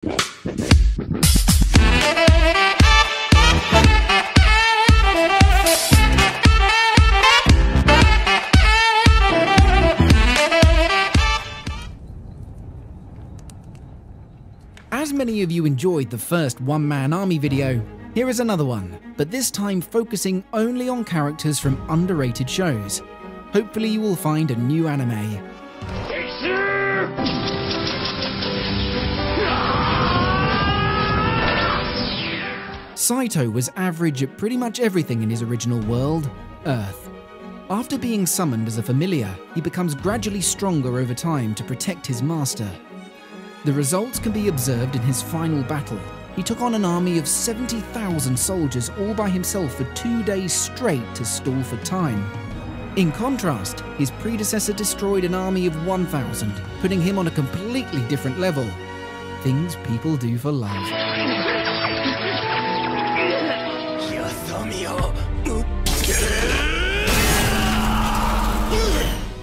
As many of you enjoyed the first one-man army video, here is another one, but this time focusing only on characters from underrated shows. Hopefully you will find a new anime. Saito was average at pretty much everything in his original world, Earth. After being summoned as a familiar, he becomes gradually stronger over time to protect his master. The results can be observed in his final battle. He took on an army of 70,000 soldiers all by himself for 2 days straight to stall for time. In contrast, his predecessor destroyed an army of 1,000, putting him on a completely different level. Things people do for love.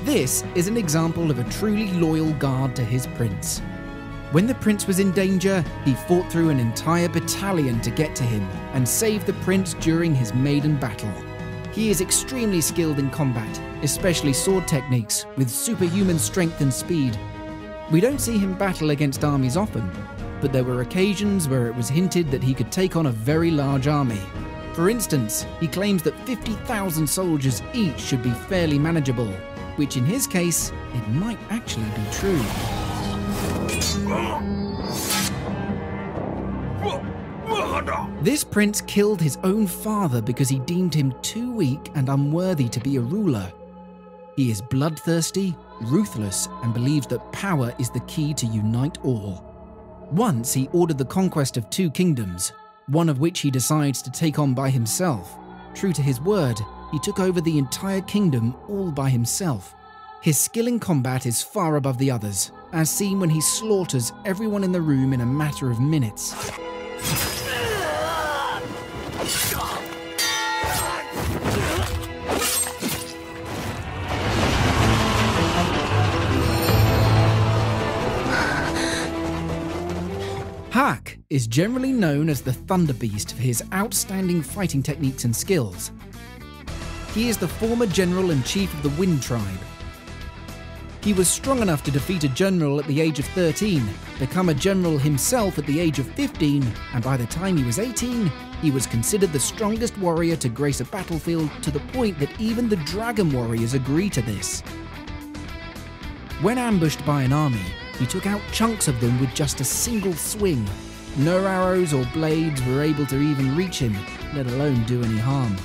This is an example of a truly loyal guard to his prince. When the prince was in danger, he fought through an entire battalion to get to him and save the prince during his maiden battle. He is extremely skilled in combat, especially sword techniques, with superhuman strength and speed. We don't see him battle against armies often, but there were occasions where it was hinted that he could take on a very large army. For instance, he claims that 50,000 soldiers each should be fairly manageable, which in his case, it might actually be true. This prince killed his own father because he deemed him too weak and unworthy to be a ruler. He is bloodthirsty, ruthless, and believes that power is the key to unite all. Once he ordered the conquest of 2 kingdoms, one of which he decides to take on by himself. True to his word, he took over the entire kingdom all by himself. His skill in combat is far above the others, as seen when he slaughters everyone in the room in a matter of minutes. Hak is generally known as the Thunder Beast for his outstanding fighting techniques and skills. He is the former general and chief of the Wind Tribe. He was strong enough to defeat a general at the age of 13, become a general himself at the age of 15, and by the time he was 18, he was considered the strongest warrior to grace a battlefield, to the point that even the Dragon Warriors agree to this. When ambushed by an army, he took out chunks of them with just a single swing. No arrows or blades were able to even reach him, let alone do any harm.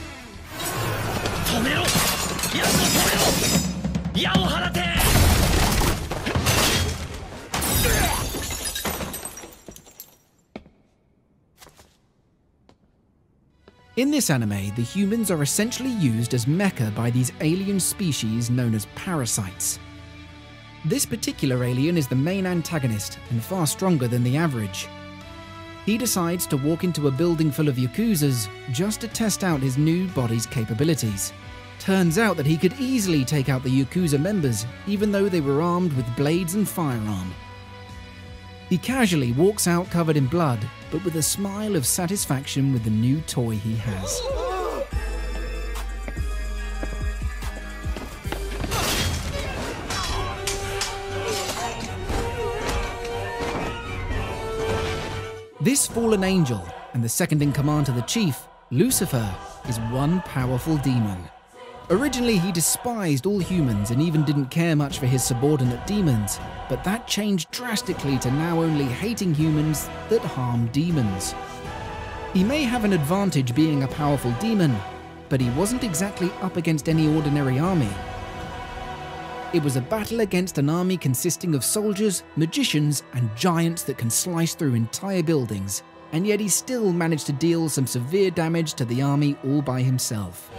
In this anime, the humans are essentially used as mecha by these alien species known as Parasytes. This particular alien is the main antagonist and far stronger than the average. He decides to walk into a building full of Yakuzas just to test out his new body's capabilities. Turns out that he could easily take out the Yakuza members, even though they were armed with blades and firearm. He casually walks out covered in blood, but with a smile of satisfaction with the new toy he has. This fallen angel, and the second in command to the chief, Lucifer, is one powerful demon. Originally, he despised all humans and even didn't care much for his subordinate demons, but that changed drastically to now only hating humans that harm demons. He may have an advantage being a powerful demon, but he wasn't exactly up against any ordinary army. It was a battle against an army consisting of soldiers, magicians, and giants that can slice through entire buildings, and yet he still managed to deal some severe damage to the army all by himself.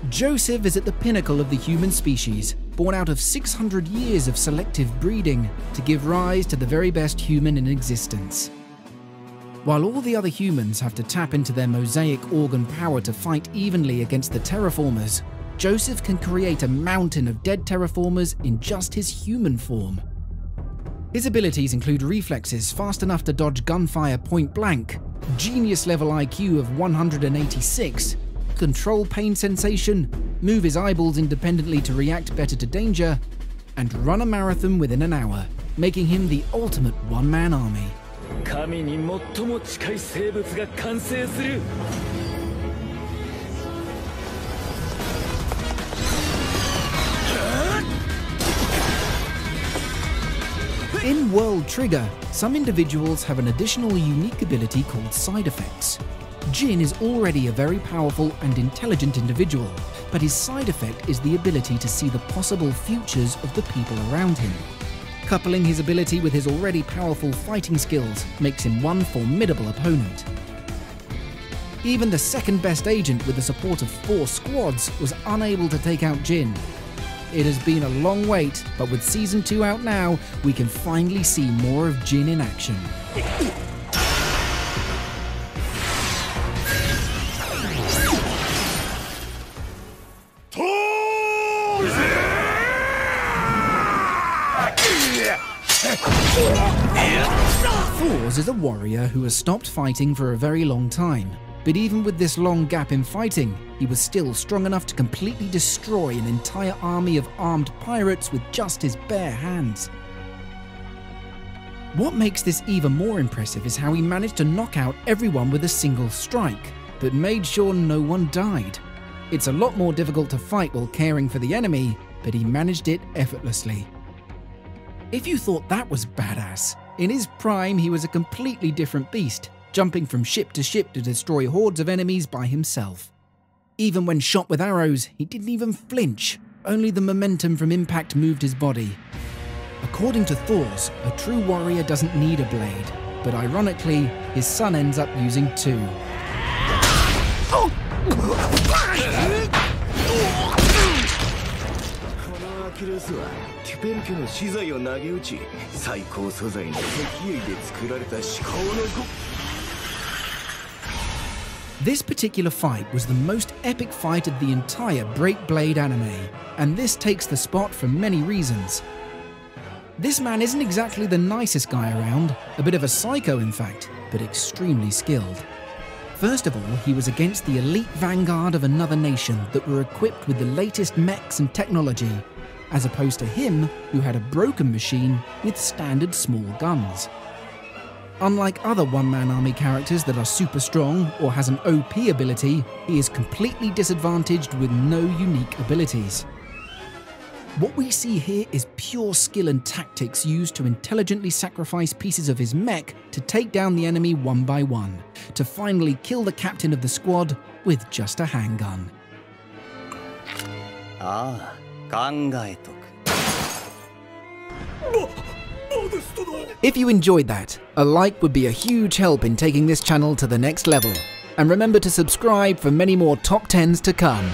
Joseph is at the pinnacle of the human species, born out of 600 years of selective breeding to give rise to the very best human in existence. While all the other humans have to tap into their mosaic organ power to fight evenly against the Terraformers, Joseph can create a mountain of dead Terraformers in just his human form. His abilities include reflexes fast enough to dodge gunfire point blank, genius level IQ of 186, control pain sensation, move his eyeballs independently to react better to danger, and run a marathon within an hour, making him the ultimate one-man army. In World Trigger, some individuals have an additional unique ability called side effects. Jin is already a very powerful and intelligent individual, but his side effect is the ability to see the possible futures of the people around him. Coupling his ability with his already powerful fighting skills makes him one formidable opponent. Even the second best agent with the support of 4 squads was unable to take out Jin. It has been a long wait, but with Season 2 out now, we can finally see more of Jin in action. Thors is a warrior who has stopped fighting for a very long time. But even with this long gap in fighting, he was still strong enough to completely destroy an entire army of armed pirates with just his bare hands. What makes this even more impressive is how he managed to knock out everyone with a single strike, but made sure no one died. It's a lot more difficult to fight while caring for the enemy, but he managed it effortlessly. If you thought that was badass, in his prime he was a completely different beast, jumping from ship to destroy hordes of enemies by himself. Even when shot with arrows, he didn't even flinch. Only the momentum from impact moved his body. According to Thors, a true warrior doesn't need a blade, but ironically, his son ends up using 2. This particular fight was the most epic fight of the entire Break Blade anime, and this takes the spot for many reasons. This man isn't exactly the nicest guy around, a bit of a psycho in fact, but extremely skilled. First of all, he was against the elite vanguard of another nation that were equipped with the latest mechs and technology, as opposed to him, who had a broken machine with standard small guns. Unlike other one-man army characters that are super strong or has an OP ability, he is completely disadvantaged with no unique abilities. What we see here is pure skill and tactics used to intelligently sacrifice pieces of his mech to take down the enemy one by one, to finally kill the captain of the squad with just a handgun. If you enjoyed that, a like would be a huge help in taking this channel to the next level. And remember to subscribe for many more top 10s to come.